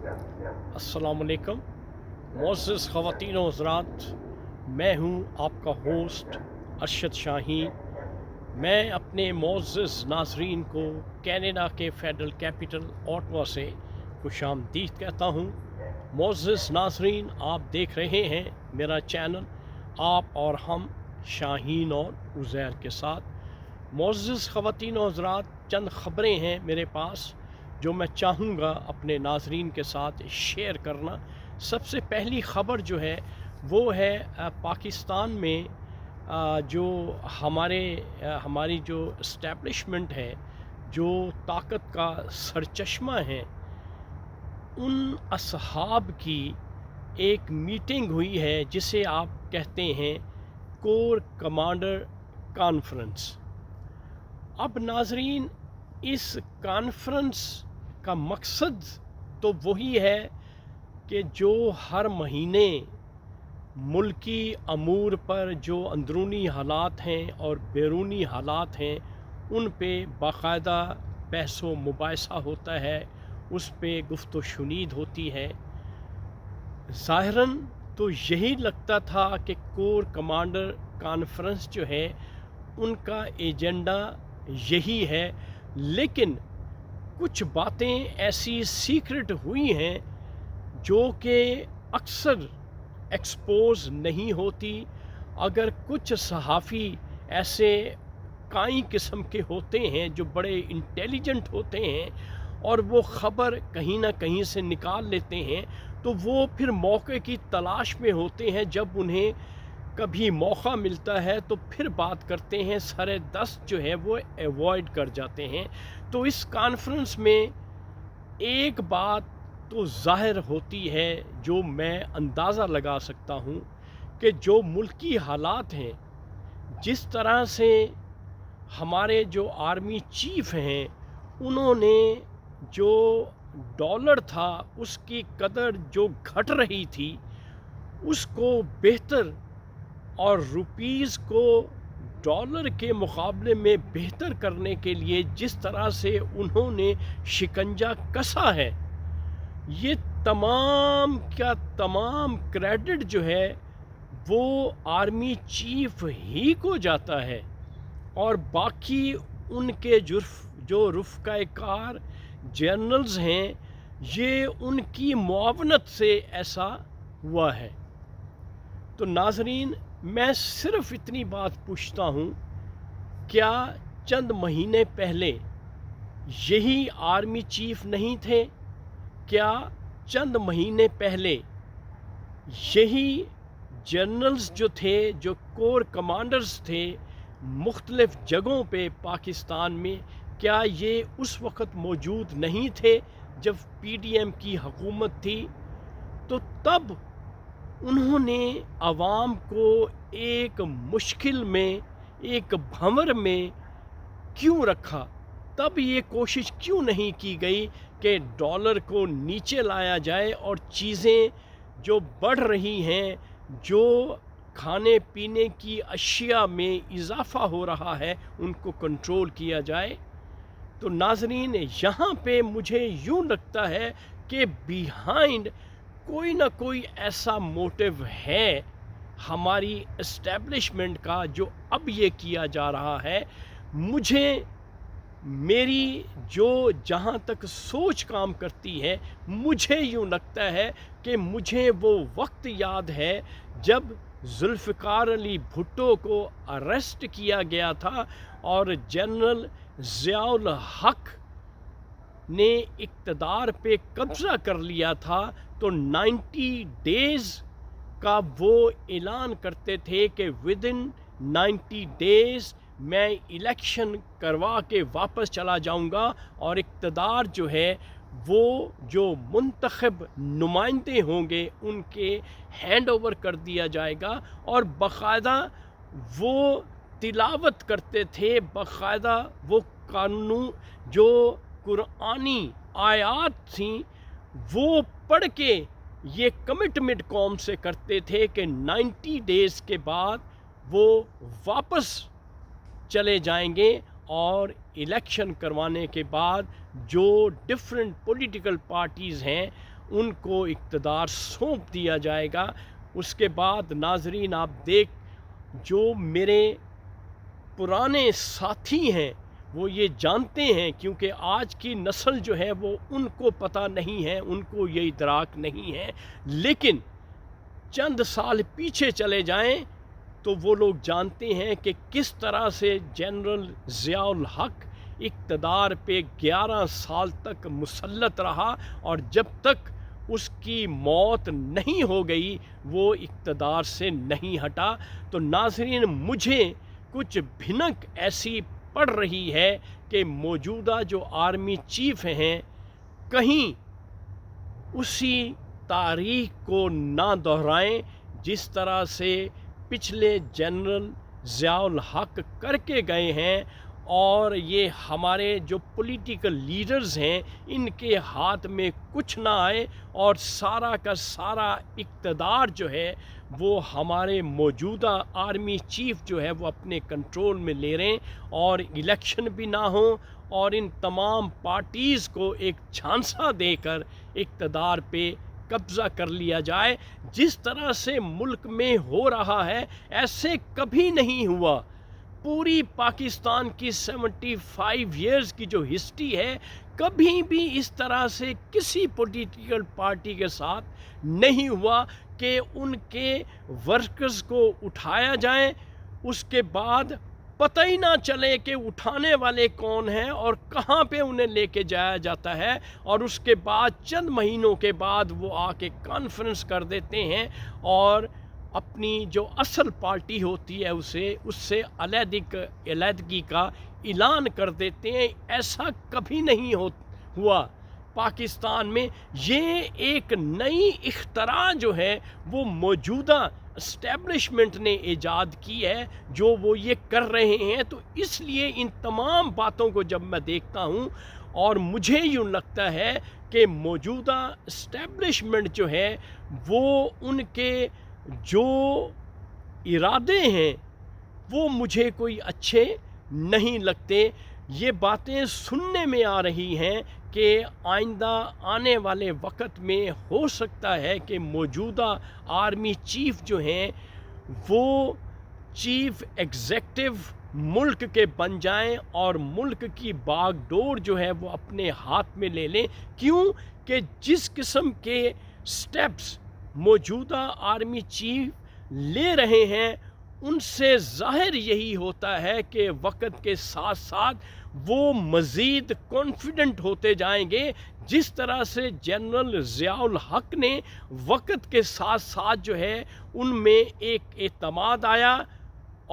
अस्सलाम वालेकुम। मोअज़्ज़ज़ ख़वातीन व हज़रात, मैं हूँ आपका होस्ट अरशद शाहीन। मैं अपने मोअज़्ज़ज़ नाज़रीन को कनाडा के फेडरल कैपिटल ओटावा से खुशामदीद कहता हूँ। मोअज़्ज़ज़ नाज़रीन, आप देख रहे हैं मेरा चैनल आप और हम शाहीन और उज़ैर के साथ। मोअज़्ज़ज़ ख़वातीन व हज़रात, चंद ख़बरें हैं मेरे पास जो मैं चाहूँगा अपने नाज़रीन के साथ शेयर करना। सबसे पहली ख़बर जो है वो है पाकिस्तान में जो हमारी जो इस्टेब्लिशमेंट है, जो ताकत का सरचश्मा है, उन असहाब की एक मीटिंग हुई है जिसे आप कहते हैं कोर कमांडर कॉन्फ्रेंस। अब नाज़रीन, इस कॉन्फ्रेंस का मकसद तो वही है कि जो हर महीने मुल्की अमूर पर जो अंदरूनी हालात हैं और बैरूनी हालात हैं उन पे बाकायदा बहस व मुबाहिसा होता है, उस पे गुफ्त शुनीद होती है। ज़ाहिरन तो यही लगता था कि कोर कमांडर कॉन्फ्रेंस जो है उनका एजेंडा यही है, लेकिन कुछ बातें ऐसी सीक्रेट हुई हैं जो कि अक्सर एक्सपोज नहीं होती। अगर कुछ सहाफ़ी ऐसे काई किस्म के होते हैं जो बड़े इंटेलिजेंट होते हैं और वो ख़बर कहीं ना कहीं से निकाल लेते हैं, तो वो फिर मौके की तलाश में होते हैं। जब उन्हें कभी मौका मिलता है तो फिर बात करते हैं, सरे दस्त जो है वो एवॉइड कर जाते हैं। तो इस कॉन्फ्रेंस में एक बात तो ज़ाहिर होती है जो मैं अंदाज़ा लगा सकता हूँ कि जो मुल्की हालात हैं, जिस तरह से हमारे जो आर्मी चीफ़ हैं उन्होंने जो डॉलर था उसकी कदर जो घट रही थी उसको बेहतर और रुपीज़ को डॉलर के मुकाबले में बेहतर करने के लिए जिस तरह से उन्होंने शिकंजा कसा है, ये तमाम का तमाम क्रेडिट जो है वो आर्मी चीफ ही को जाता है और बाकी उनके जो रुफ़क़ाकार जनरल्स हैं, ये उनकी मुआवनत से ऐसा हुआ है। तो नाज़रीन, मैं सिर्फ़ इतनी बात पूछता हूँ, क्या चंद महीने पहले यही आर्मी चीफ नहीं थे? क्या चंद महीने पहले यही जनरल्स जो थे, जो कोर कमांडर्स थे मुख्तलिफ़ जगहों पे पाकिस्तान में, क्या ये उस वक़्त मौजूद नहीं थे जब PDM की हुकूमत थी? तो तब उन्होंने आवाम को एक मुश्किल में, एक भंवर में क्यों रखा? तब ये कोशिश क्यों नहीं की गई कि डॉलर को नीचे लाया जाए और चीज़ें जो बढ़ रही हैं, जो खाने पीने की अशिया में इजाफ़ा हो रहा है, उनको कंट्रोल किया जाए? तो नाज़रीन, यहाँ पे मुझे यूँ लगता है कि बिहाइंड कोई ना कोई ऐसा मोटिव है हमारी इस्टेब्लिशमेंट का जो अब ये किया जा रहा है। मुझे मेरी जो जहाँ तक सोच काम करती है, मुझे यूँ लगता है कि मुझे वो वक्त याद है जब जुल्फ़िकार अली भुट्टो को अरेस्ट किया गया था और जनरल ज़ियाउल हक ने इक़्तिदार पे कब्ज़ा कर लिया था। तो 90 डेज़ का वो ऐलान करते थे कि विदिन 90 डेज़ मैं इलेक्शन करवा के वापस चला जाऊंगा और इक़्तिदार जो है वो जो मुंतखब नुमाइंदे होंगे उनके हैंड ओवर कर दिया जाएगा। और बाकायदा वो तिलावत करते थे, बाकायदा वो कानून जो कुरानी आयात थी वो पढ़ के ये कमिटमेंट कौम से करते थे कि 90 डेज़ के बाद वो वापस चले जाएंगे और इलेक्शन करवाने के बाद जो डिफरेंट पॉलिटिकल पार्टीज़ हैं ان کو اقتدار سونپ دیا جائے گا۔ اس کے بعد ناظرین آپ جو میرے پرانے ساتھی ہیں وہ یہ جانتے ہیں، کیونکہ آج کی نسل جو ہے وہ ان کو پتہ نہیں ہے، ان کو یہ ادراک نہیں ہے، لیکن چند سال پیچھے چلے جائیں تو وہ لوگ جانتے ہیں کہ کس طرح سے جنرل ضیاء الحق اقتدار پہ 11 سال تک مسلط رہا، اور جب تک اس کی موت نہیں ہو گئی وہ اقتدار سے نہیں ہٹا۔ تو ناظرین مجھے کچھ بھنک ایسی پڑ رہی ہے کہ موجودہ جو آرمی چیف ہیں کہیں اسی تاریخ کو نہ دہرائیں جس طرح سے پچھلے جنرل ضیاء الحق کر کے گئے ہیں، اور یہ ہمارے جو پولیٹیکل لیڈرز ہیں ان کے ہاتھ میں کچھ نہ آئے اور سارا کا سارا اقتدار جو ہے وہ ہمارے موجودہ آرمی چیف جو ہے وہ اپنے کنٹرول میں لے رہے ہیں، اور الیکشن بھی نہ ہوں اور ان تمام پارٹیز کو ایک جھانسا دے کر اقتدار پہ قبضہ کر لیا جائے۔ جس طرح سے ملک میں ہو رہا ہے ایسے کبھی نہیں ہوا۔ پوری پاکستان کی 75 ایئرز کی جو ہسٹری ہے کبھی بھی اس طرح سے کسی پولیٹیکل پارٹی کے ساتھ نہیں ہوا کہ ان کے ورکرز کو اٹھایا جائے، اس کے بعد پتہ ہی نہ چلے کہ اٹھانے والے کون ہیں اور کہاں پہ انہیں لے کے جایا جاتا ہے، اور اس کے بعد چند مہینوں کے بعد وہ آ کے کانفرنس کر دیتے ہیں اور اپنی جو اصل پارٹی ہوتی ہے اس سے علیحدگی کا اعلان کر دیتے ہیں۔ ایسا کبھی نہیں ہوا پاکستان میں۔ یہ ایک نئی اختراع جو ہے وہ موجودہ اسٹیبلشمنٹ نے ایجاد کی ہے جو وہ یہ کر رہے ہیں۔ تو اس لیے ان تمام باتوں کو جب میں دیکھتا ہوں اور مجھے یوں لگتا ہے کہ موجودہ اسٹیبلشمنٹ جو ہے وہ ان کے جو ارادے ہیں وہ مجھے کوئی اچھے نہیں لگتے۔ یہ باتیں سننے میں آ رہی ہیں کہ آئندہ آنے والے وقت میں ہو سکتا ہے کہ موجودہ آرمی چیف جو ہیں وہ چیف ایگزیکٹو ملک کے بن جائیں اور ملک کی باغ ڈور جو ہے وہ اپنے ہاتھ میں لے لیں۔ کیوں کہ جس قسم کے سٹیپس موجودہ آرمی چیف لے رہے ہیں ان سے ظاہر یہی ہوتا ہے کہ وقت کے ساتھ ساتھ وہ مزید کانفیڈنٹ ہوتے جائیں گے۔ جس طرح سے جنرل ضیاء الحق نے وقت کے ساتھ ساتھ جو ہے ان میں ایک اعتماد آیا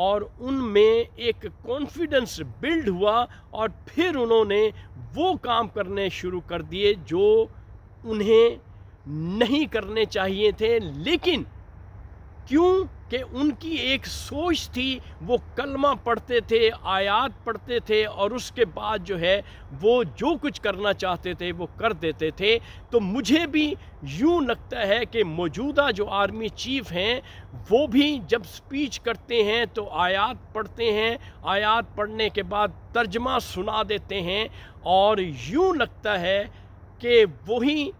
اور ان میں ایک کانفیڈنس بلڈ ہوا، اور پھر انہوں نے وہ کام کرنے شروع کر دیے جو انہیں نہیں کرنے چاہیے تھے، لیکن کیوں کہ ان کی ایک سوچ تھی، وہ کلمہ پڑھتے تھے، آیات پڑھتے تھے، اور اس کے بعد جو ہے وہ جو کچھ کرنا چاہتے تھے وہ کر دیتے تھے۔ تو مجھے بھی یوں لگتا ہے کہ موجودہ جو آرمی چیف ہیں وہ بھی جب سپیچ کرتے ہیں تو آیات پڑھتے ہیں، آیات پڑھنے کے بعد ترجمہ سنا دیتے ہیں، اور یوں لگتا ہے کہ وہی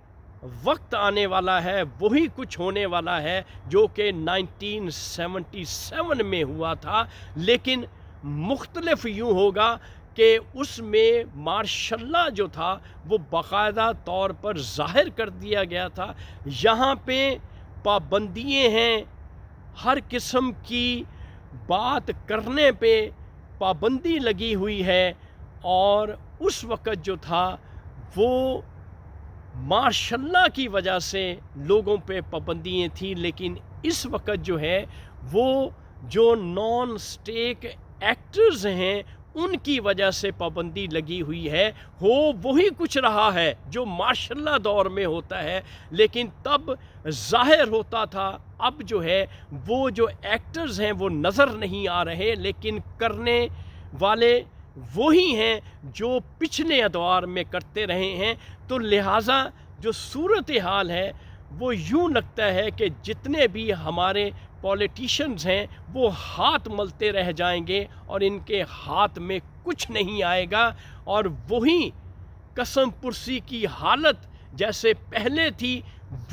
وقت آنے والا ہے، وہی کچھ ہونے والا ہے جو کہ 1977 میں ہوا تھا، لیکن مختلف یوں ہوگا کہ اس میں مارشل لاء جو تھا وہ باقاعدہ طور پر ظاہر کر دیا گیا تھا۔ یہاں پہ پابندیاں ہیں، ہر قسم کی بات کرنے پہ پابندی لگی ہوئی ہے، اور اس وقت جو تھا وہ ماشاء اللہ کی وجہ سے لوگوں پہ پابندیاں تھیں، لیکن اس وقت جو ہے وہ جو نان سٹیک ایکٹرز ہیں ان کی وجہ سے پابندی لگی ہوئی ہے۔ وہی کچھ رہا ہے جو ماشاء اللہ دور میں ہوتا ہے، لیکن تب ظاہر ہوتا تھا۔ اب جو ہے وہ جو ایکٹرز ہیں وہ نظر نہیں آ رہے، لیکن کرنے والے وہی ہیں جو پچھلے ادوار میں کرتے رہے ہیں۔ تو لہٰذا جو صورتحال ہے وہ یوں لگتا ہے کہ جتنے بھی ہمارے پولیٹیشنز ہیں وہ ہاتھ ملتے رہ جائیں گے اور ان کے ہاتھ میں کچھ نہیں آئے گا، اور وہی قسم پرسی کی حالت जैसे पहले थी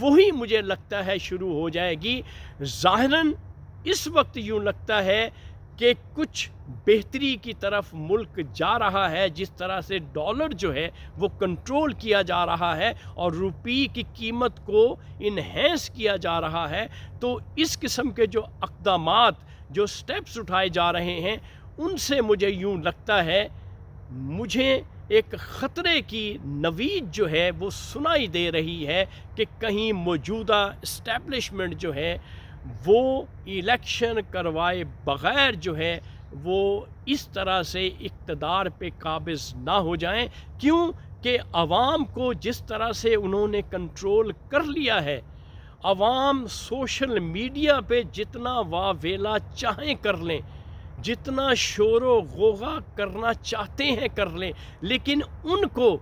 वही मुझे लगता है शुरू हो जाएगी। ज़ाहिरन इस वक्त यूँ लगता है कि कुछ बेहतरी की तरफ मुल्क जा रहा है, जिस तरह से डॉलर जो है वो कंट्रोल किया जा रहा है और रुपये की कीमत को इन्हेंस किया जा रहा है। तो इस किस्म के जो अक़दामात, जो स्टेप्स उठाए जा रहे हैं, उनसे मुझे यूँ लगता है, मुझे एक ख़तरे की नवीद जो है वो सुनाई दे रही है कि कहीं मौजूदा इस्टेब्लिशमेंट जो है वो इलेक्शन करवाए बग़ैर जो है वो इस तरह से इक़्तिदार पे काबिज़ ना हो जाएं। क्यों कि आवाम को जिस तरह से उन्होंने कंट्रोल कर लिया है, आवाम सोशल मीडिया पे जितना वावेला चाहें कर लें, जितना शोर व गोगा करना चाहते हैं कर लें, लेकिन उनको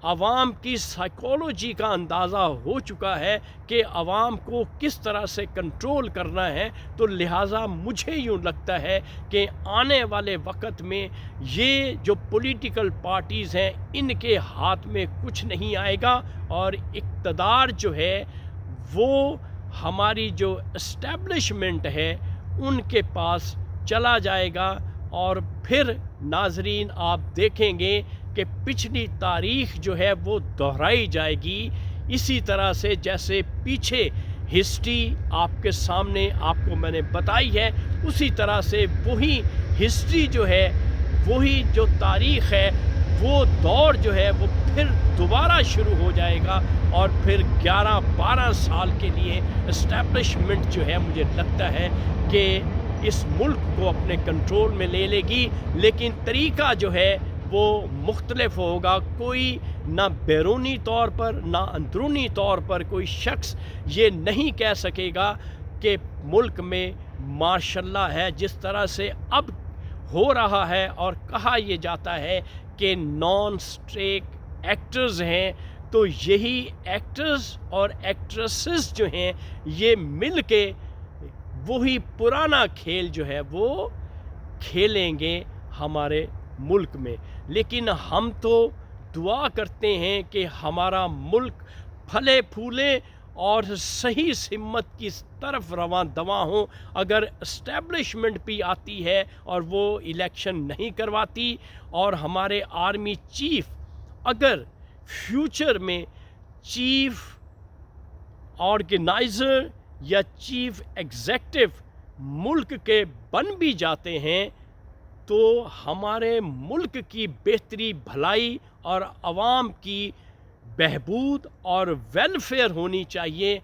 आवाम की साइकोलॉजी का अंदाज़ा हो चुका है कि आवाम को किस तरह से कंट्रोल करना है। तो लिहाजा मुझे यूँ लगता है कि आने वाले वक्त में ये जो पॉलिटिकल पार्टीज़ हैं, इनके हाथ में कुछ नहीं आएगा और इक़्तिदार जो है वो हमारी जो इस्टेब्लिशमेंट है उनके पास चला जाएगा। और फिर नाज़रीन आप देखेंगे कि पिछली तारीख़ जो है वो दोहराई जाएगी, इसी तरह से जैसे पीछे हिस्ट्री आपके सामने आपको मैंने बताई है, उसी तरह से वही हिस्ट्री जो है, वही जो तारीख़ है, वो दौर जो है वो फिर दोबारा शुरू हो जाएगा और फिर 11-12 साल के लिए इस्टेब्लिशमेंट जो है मुझे लगता है कि इस मुल्क को अपने कंट्रोल में ले लेगी। लेकिन तरीक़ा जो है वो मुख्तलिफ होगा। कोई ना बैरूनी तौर पर ना अंदरूनी तौर पर कोई शख्स ये नहीं कह सकेगा कि मुल्क में माशाल्लाह है जिस तरह से अब हो रहा है। और कहा यह जाता है कि नॉन स्टेट एक्टर्स हैं, तो यही एक्टर्स और एक्ट्रेसेस जो हैं ये मिल के वही पुराना खेल जो है वो खेलेंगे हमारे मुल्क में। लेकिन हम तो दुआ करते हैं कि हमारा मुल्क फले फूले और सही सिमत की तरफ रवां दवा हो। अगर इस्टेब्लिशमेंट भी आती है और वो इलेक्शन नहीं करवाती, और हमारे आर्मी चीफ अगर फ्यूचर में चीफ ऑर्गेनाइज़र या चीफ एग्जेक्टिव मुल्क के बन भी जाते हैं, तो हमारे मुल्क की बेहतरी, भलाई और आवाम की बहबूद और वेलफेयर होनी चाहिए।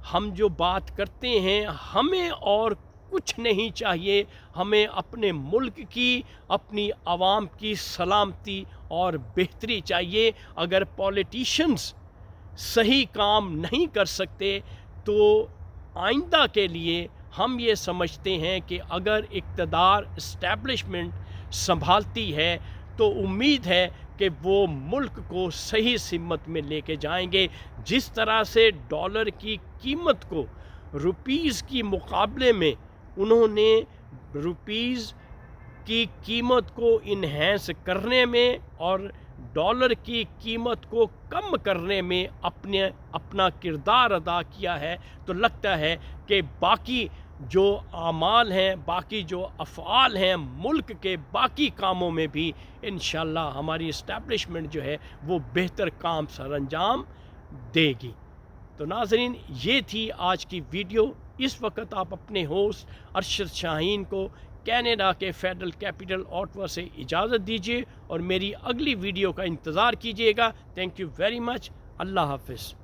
हम जो बात करते हैं, हमें और कुछ नहीं चाहिए। हमें अपने मुल्क की, अपनी आवाम की सलामती और बेहतरी चाहिए। अगर पॉलिटिशियंस सही काम नहीं कर सकते तो आइंदा के लिए हम ये समझते हैं कि अगर इक़्तिदार इस्टेब्लिशमेंट संभालती है तो उम्मीद है कि वो मुल्क को सही सिमत में लेके जाएंगे। जिस तरह से डॉलर की कीमत को रुपीज़ की मुकाबले में उन्होंने रुपीज़ की कीमत को इन्हेंस करने में और डॉलर की कीमत को कम करने में अपना किरदार अदा किया है, तो लगता है कि बाकी जो आमाल हैं, बाकी जो अफ़आल हैं मुल्क के बाकी कामों में भी इंशाअल्लाह हमारी इस्टेब्लिशमेंट जो है वो बेहतर काम सरअंजाम देगी। तो नाज़रीन, ये थी आज की वीडियो। इस वक्त आप अपने होस्ट अरशद शाहीन को कनाडा के फेडरल कैपिटल ऑटवा से इजाज़त दीजिए और मेरी अगली वीडियो का इंतज़ार कीजिएगा। Thank you very much. अल्लाह हाफ़िज़।